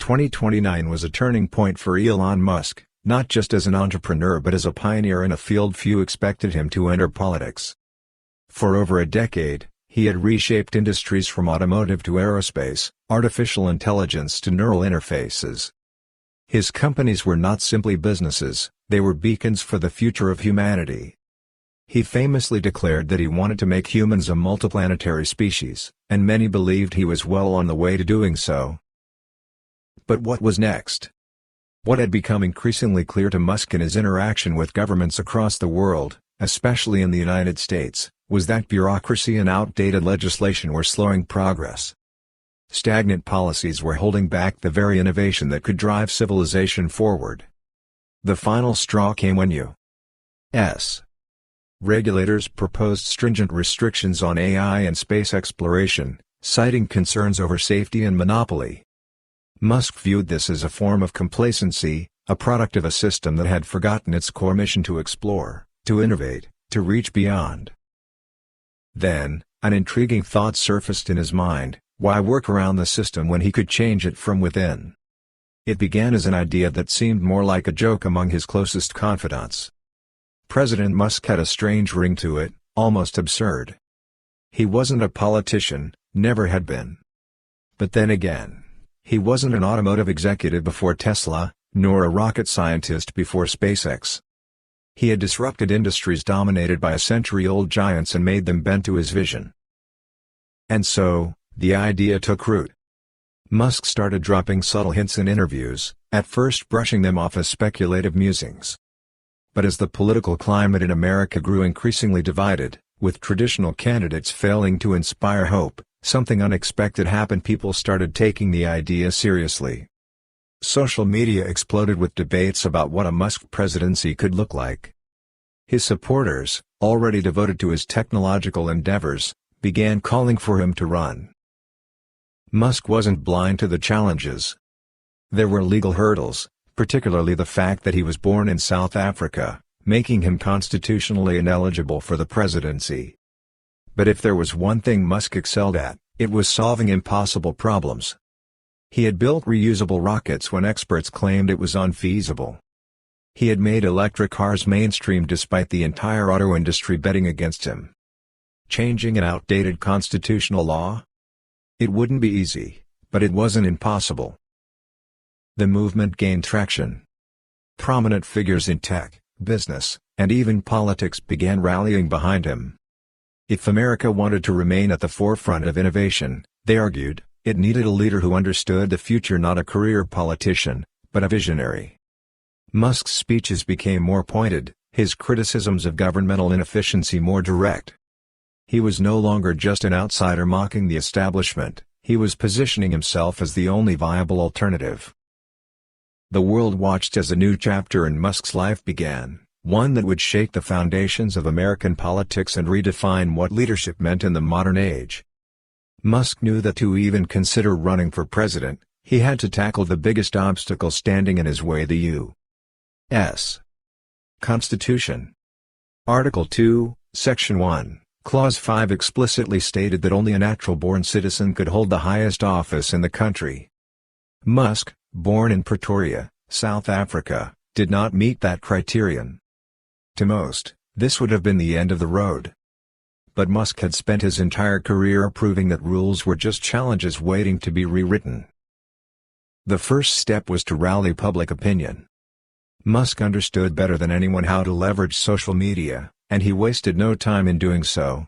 2029 was a turning point for Elon Musk, not just as an entrepreneur but as a pioneer in a field few expected him to enter politics. For over a decade, he had reshaped industries from automotive to aerospace, artificial intelligence to neural interfaces. His companies were not simply businesses, they were beacons for the future of humanity. He famously declared that he wanted to make humans a multiplanetary species, and many believed he was well on the way to doing so. But what was next? What had become increasingly clear to Musk in his interaction with governments across the world, especially in the United States, was that bureaucracy and outdated legislation were slowing progress. Stagnant policies were holding back the very innovation that could drive civilization forward. The final straw came when U.S. regulators proposed stringent restrictions on AI and space exploration, citing concerns over safety and monopoly. Musk viewed this as a form of complacency, a product of a system that had forgotten its core mission to explore, to innovate, to reach beyond. Then, an intriguing thought surfaced in his mind: why work around the system when he could change it from within? It began as an idea that seemed more like a joke among his closest confidants. President Musk had a strange ring to it, almost absurd. He wasn't a politician, never had been. But then again, he wasn't an automotive executive before Tesla, nor a rocket scientist before SpaceX. He had disrupted industries dominated by century-old giants and made them bend to his vision. And so, the idea took root. Musk started dropping subtle hints in interviews, at first brushing them off as speculative musings. But as the political climate in America grew increasingly divided, with traditional candidates failing to inspire hope, something unexpected happened. People started taking the idea seriously. Social media exploded with debates about what a Musk presidency could look like. His supporters, already devoted to his technological endeavors, began calling for him to run. Musk wasn't blind to the challenges. There were legal hurdles, particularly the fact that he was born in South Africa, making him constitutionally ineligible for the presidency. But if there was one thing Musk excelled at, it was solving impossible problems. He had built reusable rockets when experts claimed it was unfeasible. He had made electric cars mainstream despite the entire auto industry betting against him. Changing an outdated constitutional law? It wouldn't be easy, but it wasn't impossible. The movement gained traction. Prominent figures in tech, business, and even politics began rallying behind him. If America wanted to remain at the forefront of innovation, they argued, it needed a leader who understood the future, not a career politician, but a visionary. Musk's speeches became more pointed, his criticisms of governmental inefficiency more direct. He was no longer just an outsider mocking the establishment, he was positioning himself as the only viable alternative. The world watched as a new chapter in Musk's life began, one that would shake the foundations of American politics and redefine what leadership meant in the modern age. Musk knew that to even consider running for president, he had to tackle the biggest obstacle standing in his way: the U.S. Constitution. Article 2, Section 1, Clause 5 explicitly stated that only a natural-born citizen could hold the highest office in the country. Musk, born in Pretoria, South Africa, did not meet that criterion. To most, this would have been the end of the road. But Musk had spent his entire career proving that rules were just challenges waiting to be rewritten. The first step was to rally public opinion. Musk understood better than anyone how to leverage social media, and he wasted no time in doing so.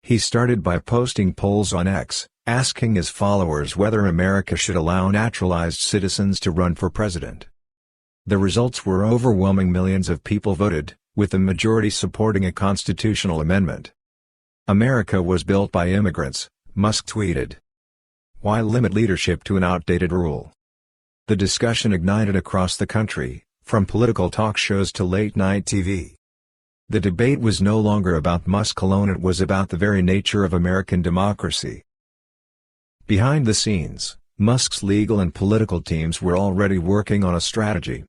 He started by posting polls on X, asking his followers whether America should allow naturalized citizens to run for president. The results were overwhelming. Millions of people voted, with the majority supporting a constitutional amendment. America was built by immigrants, Musk tweeted. Why limit leadership to an outdated rule? The discussion ignited across the country, from political talk shows to late-night TV. The debate was no longer about Musk alone, it was about the very nature of American democracy. Behind the scenes, Musk's legal and political teams were already working on a strategy.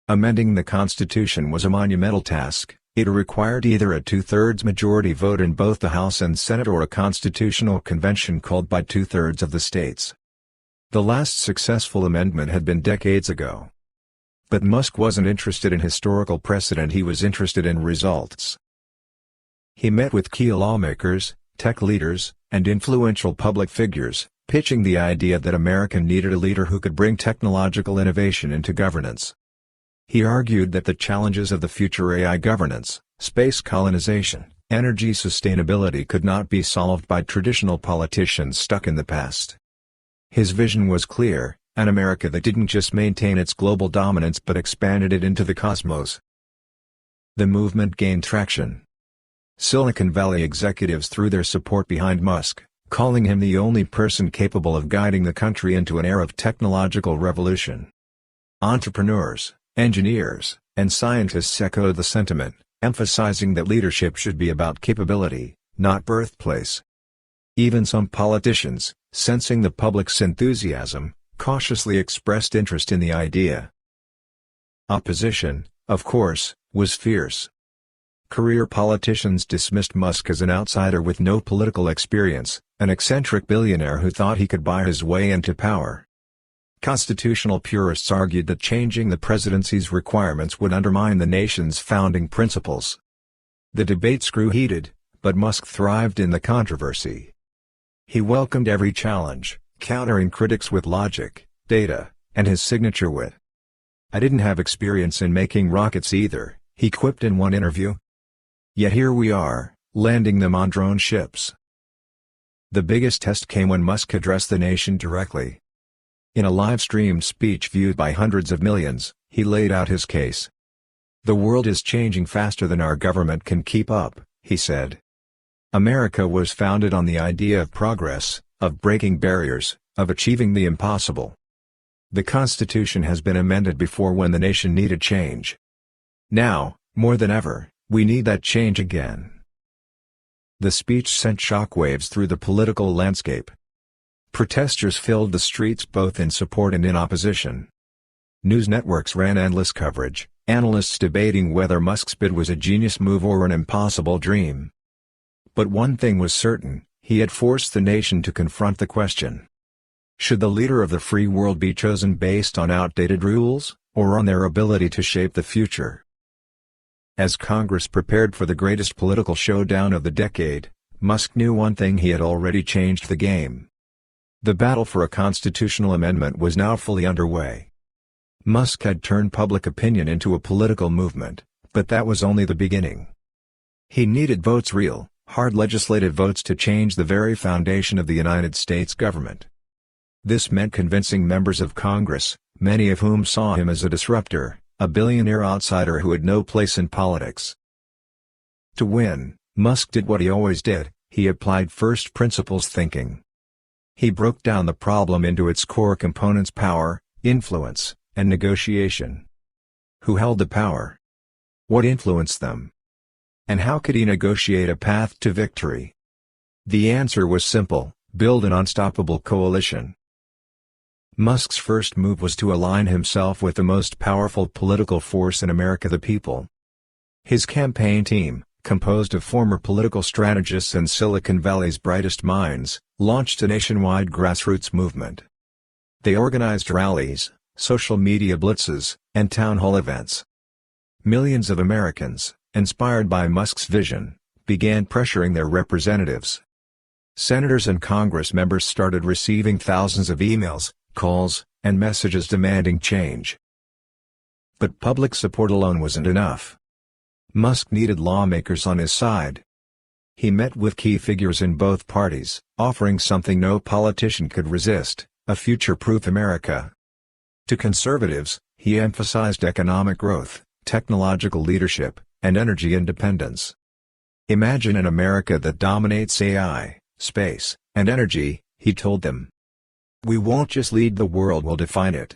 Amending the Constitution was a monumental task. It required either a two-thirds majority vote in both the House and Senate or a constitutional convention called by two-thirds of the states. The last successful amendment had been decades ago. But Musk wasn't interested in historical precedent, he was interested in results. He met with key lawmakers, tech leaders, and influential public figures, pitching the idea that America needed a leader who could bring technological innovation into governance. He argued that the challenges of the future AI governance, space colonization, energy sustainability could not be solved by traditional politicians stuck in the past. His vision was clear: an America that didn't just maintain its global dominance but expanded it into the cosmos. The movement gained traction. Silicon Valley executives threw their support behind Musk, calling him the only person capable of guiding the country into an era of technological revolution. Entrepreneurs, engineers, and scientists echoed the sentiment, emphasizing that leadership should be about capability, not birthplace. Even some politicians, sensing the public's enthusiasm, cautiously expressed interest in the idea. Opposition, of course, was fierce. Career politicians dismissed Musk as an outsider with no political experience, an eccentric billionaire who thought he could buy his way into power. Constitutional purists argued that changing the presidency's requirements would undermine the nation's founding principles. The debates grew heated, but Musk thrived in the controversy. He welcomed every challenge, countering critics with logic, data, and his signature wit. "I didn't have experience in making rockets either," he quipped in one interview. Yet here we are, landing them on drone ships. The biggest test came when Musk addressed the nation directly. In a live-streamed speech viewed by hundreds of millions, he laid out his case. "The world is changing faster than our government can keep up," he said. "America was founded on the idea of progress, of breaking barriers, of achieving the impossible. The Constitution has been amended before when the nation needed change. Now, more than ever, we need that change again." The speech sent shockwaves through the political landscape. Protesters filled the streets both in support and in opposition. News networks ran endless coverage, analysts debating whether Musk's bid was a genius move or an impossible dream. But one thing was certain: he had forced the nation to confront the question. Should the leader of the free world be chosen based on outdated rules, or on their ability to shape the future? As Congress prepared for the greatest political showdown of the decade, Musk knew one thing: he had already changed the game. The battle for a constitutional amendment was now fully underway. Musk had turned public opinion into a political movement, but that was only the beginning. He needed votes, real, hard legislative votes, to change the very foundation of the United States government. This meant convincing members of Congress, many of whom saw him as a disruptor, a billionaire outsider who had no place in politics. To win, Musk did what he always did: he applied first principles thinking. He broke down the problem into its core components: power, influence, and negotiation. Who held the power? What influenced them? And how could he negotiate a path to victory? The answer was simple: build an unstoppable coalition. Musk's first move was to align himself with the most powerful political force in America, the people. His campaign team, composed of former political strategists and Silicon Valley's brightest minds, launched a nationwide grassroots movement. They organized rallies, social media blitzes, and town hall events. Millions of Americans, inspired by Musk's vision, began pressuring their representatives. Senators and Congress members started receiving thousands of emails, calls, and messages demanding change. But public support alone wasn't enough. Musk needed lawmakers on his side. He met with key figures in both parties, offering something no politician could resist: a future-proof America. To conservatives, he emphasized economic growth, technological leadership, and energy independence. "Imagine an America that dominates AI, space, and energy," he told them. "We won't just lead the world, we'll define it."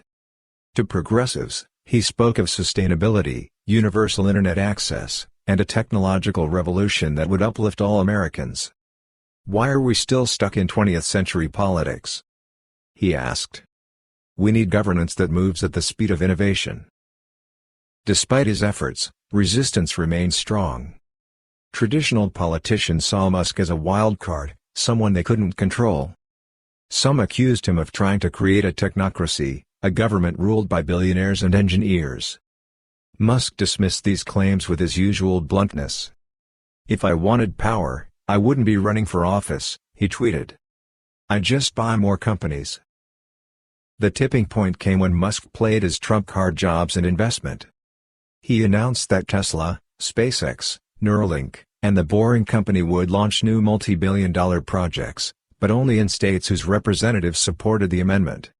To progressives, he spoke of sustainability, universal internet access, and a technological revolution that would uplift all Americans. "Why are we still stuck in 20th century politics?" he asked. "We need governance that moves at the speed of innovation." Despite his efforts, resistance remained strong. Traditional politicians saw Musk as a wild card, someone they couldn't control. Some accused him of trying to create a technocracy, a government ruled by billionaires and engineers. Musk dismissed these claims with his usual bluntness. "If I wanted power, I wouldn't be running for office," he tweeted. "I'd just buy more companies." The tipping point came when Musk played his trump card: jobs and investment. He announced that Tesla, SpaceX, Neuralink, and The Boring Company would launch new multi-billion-dollar projects, but only in states whose representatives supported the amendment.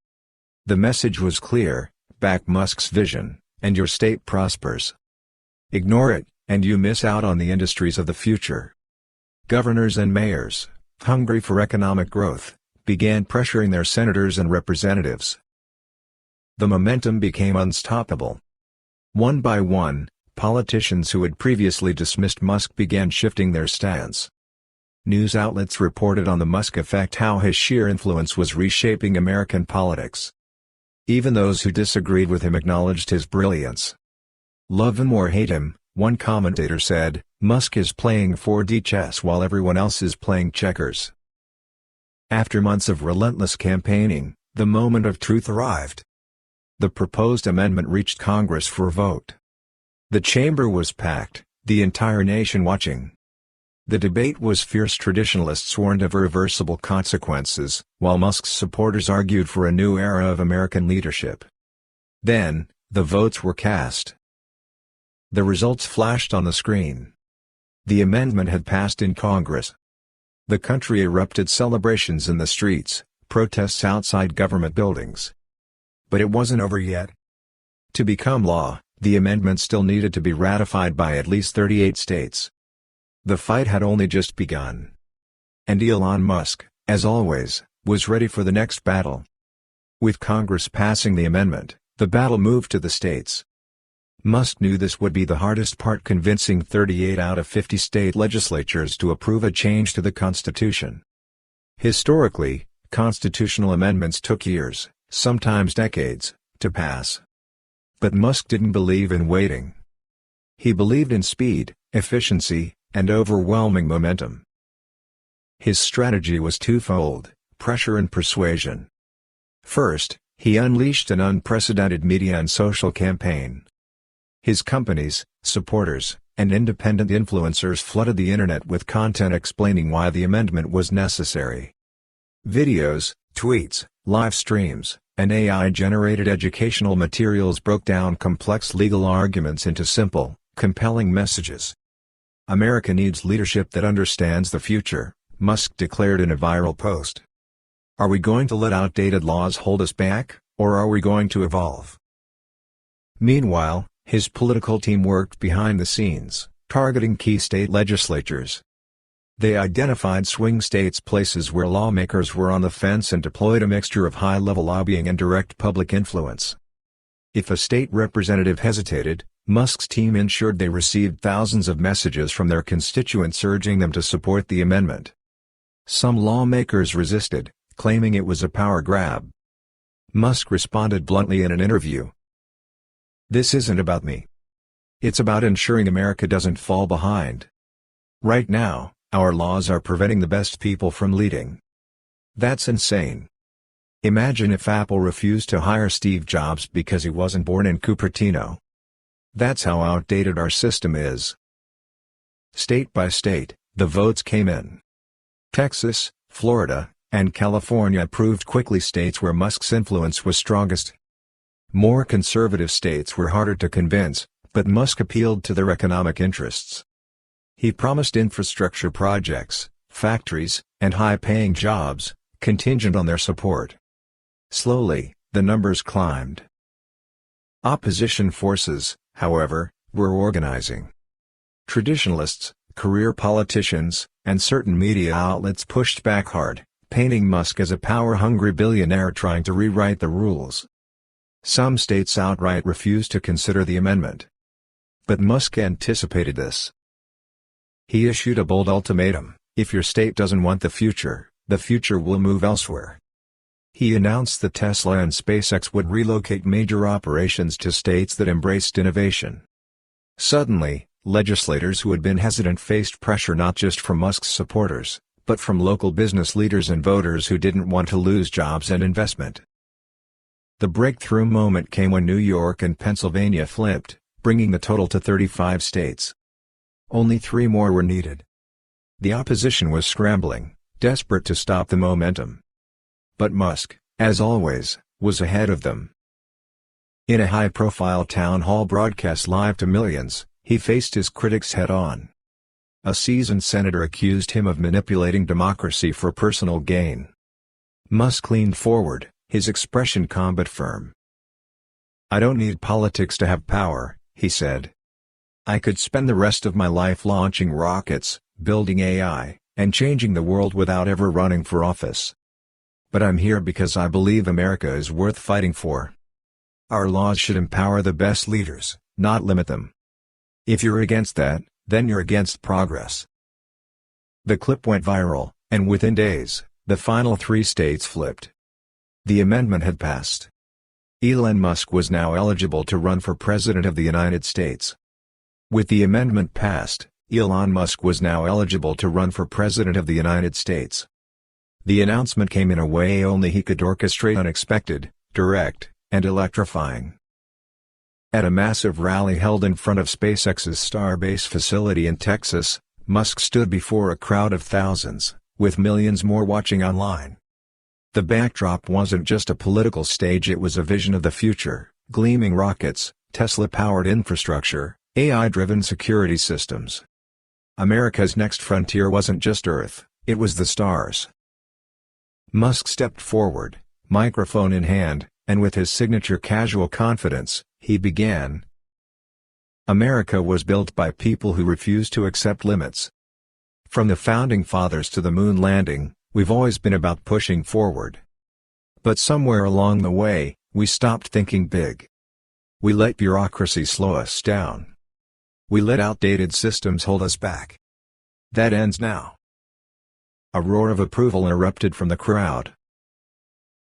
The message was clear: back Musk's vision, and your state prospers. Ignore it, and you miss out on the industries of the future. Governors and mayors, hungry for economic growth, began pressuring their senators and representatives. The momentum became unstoppable. One by one, politicians who had previously dismissed Musk began shifting their stance. News outlets reported on the Musk effect, how his sheer influence was reshaping American politics. Even those who disagreed with him acknowledged his brilliance. "Love him or hate him," one commentator said, "Musk is playing 4D chess while everyone else is playing checkers." After months of relentless campaigning, the moment of truth arrived. The proposed amendment reached Congress for a vote. The chamber was packed, the entire nation watching. The debate was fierce. Traditionalists warned of irreversible consequences, while Musk's supporters argued for a new era of American leadership. Then, the votes were cast. The results flashed on the screen. The amendment had passed in Congress. The country erupted, celebrations in the streets, protests outside government buildings. But it wasn't over yet. To become law, the amendment still needed to be ratified by at least 38 states. The fight had only just begun. And Elon Musk, as always, was ready for the next battle. With Congress passing the amendment, the battle moved to the states. Musk knew this would be the hardest part, convincing 38 out of 50 state legislatures to approve a change to the Constitution. Historically, constitutional amendments took years, sometimes decades, to pass. But Musk didn't believe in waiting. He believed in speed, efficiency, and overwhelming momentum. His strategy was twofold: pressure and persuasion. First, he unleashed an unprecedented media and social campaign. His companies, supporters, and independent influencers flooded the internet with content explaining why the amendment was necessary. Videos, tweets, live streams, and AI-generated educational materials broke down complex legal arguments into simple, compelling messages. "America needs leadership that understands the future," Musk declared in a viral post. "Are we going to let outdated laws hold us back, or are we going to evolve?" Meanwhile, his political team worked behind the scenes, targeting key state legislatures. They identified swing states, places where lawmakers were on the fence, and deployed a mixture of high-level lobbying and direct public influence. If a state representative hesitated, Musk's team ensured they received thousands of messages from their constituents urging them to support the amendment. Some lawmakers resisted, claiming it was a power grab. Musk responded bluntly in an interview. "This isn't about me. It's about ensuring America doesn't fall behind. Right now, our laws are preventing the best people from leading. That's insane. Imagine if Apple refused to hire Steve Jobs because he wasn't born in Cupertino. That's how outdated our system is." State by state, the votes came in. Texas, Florida, and California proved quickly states where Musk's influence was strongest. More conservative states were harder to convince, but Musk appealed to their economic interests. He promised infrastructure projects, factories, and high-paying jobs, contingent on their support. Slowly, the numbers climbed. Opposition forces, however, were organizing. Traditionalists, career politicians, and certain media outlets pushed back hard, painting Musk as a power-hungry billionaire trying to rewrite the rules. Some states outright refused to consider the amendment. But Musk anticipated this. He issued a bold ultimatum: if your state doesn't want the future will move elsewhere. He announced that Tesla and SpaceX would relocate major operations to states that embraced innovation. Suddenly, legislators who had been hesitant faced pressure not just from Musk's supporters, but from local business leaders and voters who didn't want to lose jobs and investment. The breakthrough moment came when New York and Pennsylvania flipped, bringing the total to 35 states. Only 3 more were needed. The opposition was scrambling, desperate to stop the momentum. But Musk, as always, was ahead of them. In a high-profile town hall broadcast live to millions, he faced his critics head-on. A seasoned senator accused him of manipulating democracy for personal gain. Musk leaned forward, his expression calm but firm. "I don't need politics to have power," he said. "I could spend the rest of my life launching rockets, building AI, and changing the world without ever running for office. But I'm here because I believe America is worth fighting for. Our laws should empower the best leaders, not limit them. If you're against that, then you're against progress." The clip went viral, and within days, the final 3 states flipped. The amendment had passed. Elon Musk was now eligible to run for President of the United States. With the amendment passed, Elon Musk was now eligible to run for President of the United States. The announcement came in a way only he could orchestrate: unexpected, direct, and electrifying. At a massive rally held in front of SpaceX's Starbase facility in Texas, Musk stood before a crowd of thousands, with millions more watching online. The backdrop wasn't just a political stage, it was a vision of the future: gleaming rockets, Tesla-powered infrastructure, AI-driven security systems. America's next frontier wasn't just Earth, it was the stars. Musk stepped forward, microphone in hand, and with his signature casual confidence, he began. "America was built by people who refused to accept limits. From the founding fathers to the moon landing, we've always been about pushing forward. But somewhere along the way, we stopped thinking big. We let bureaucracy slow us down. We let outdated systems hold us back. That ends now." A roar of approval erupted from the crowd.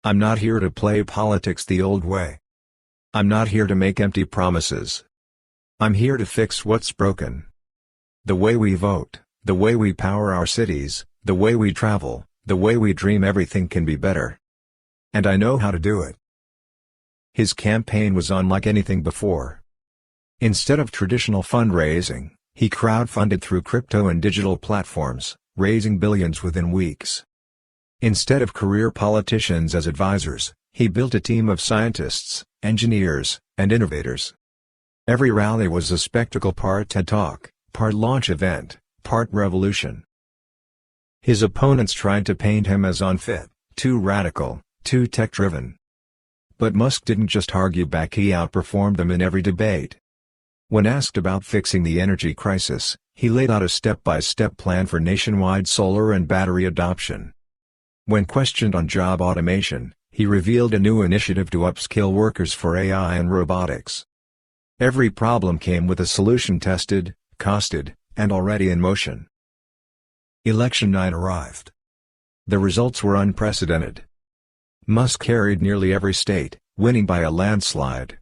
"I'm not here to play politics the old way. I'm not here to make empty promises. I'm here to fix what's broken. The way we vote, the way we power our cities, the way we travel, the way we dream, everything can be better. And I know how to do it." His campaign was unlike anything before. Instead of traditional fundraising, he crowdfunded through crypto and digital platforms, raising billions within weeks. Instead of career politicians as advisors, he built a team of scientists, engineers, and innovators. Every rally was a spectacle: part TED Talk, part launch event, part revolution. His opponents tried to paint him as unfit, too radical, too tech-driven. But Musk didn't just argue back, he outperformed them in every debate. When asked about fixing the energy crisis, he laid out a step-by-step plan for nationwide solar and battery adoption. When questioned on job automation, he revealed a new initiative to upskill workers for AI and robotics. Every problem came with a solution tested, costed, and already in motion. Election night arrived. The results were unprecedented. Musk carried nearly every state, winning by a landslide.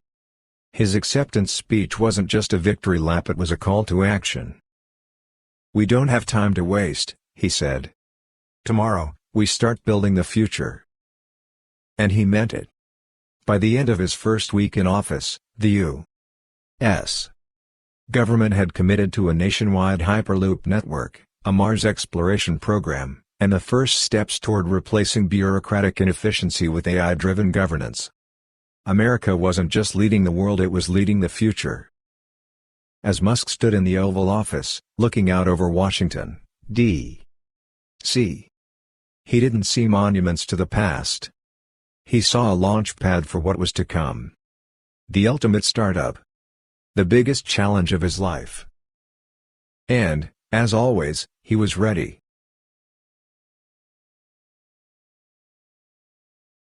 His acceptance speech wasn't just a victory lap, it was a call to action. "We don't have time to waste," he said. "Tomorrow, we start building the future." And he meant it. By the end of his first week in office, the U.S. government had committed to a nationwide Hyperloop network, a Mars exploration program, and the first steps toward replacing bureaucratic inefficiency with AI-driven governance. America wasn't just leading the world, it was leading the future. As Musk stood in the Oval Office, looking out over Washington, D.C., he didn't see monuments to the past. He saw a launch pad for what was to come. The ultimate startup. The biggest challenge of his life. And, as always, he was ready.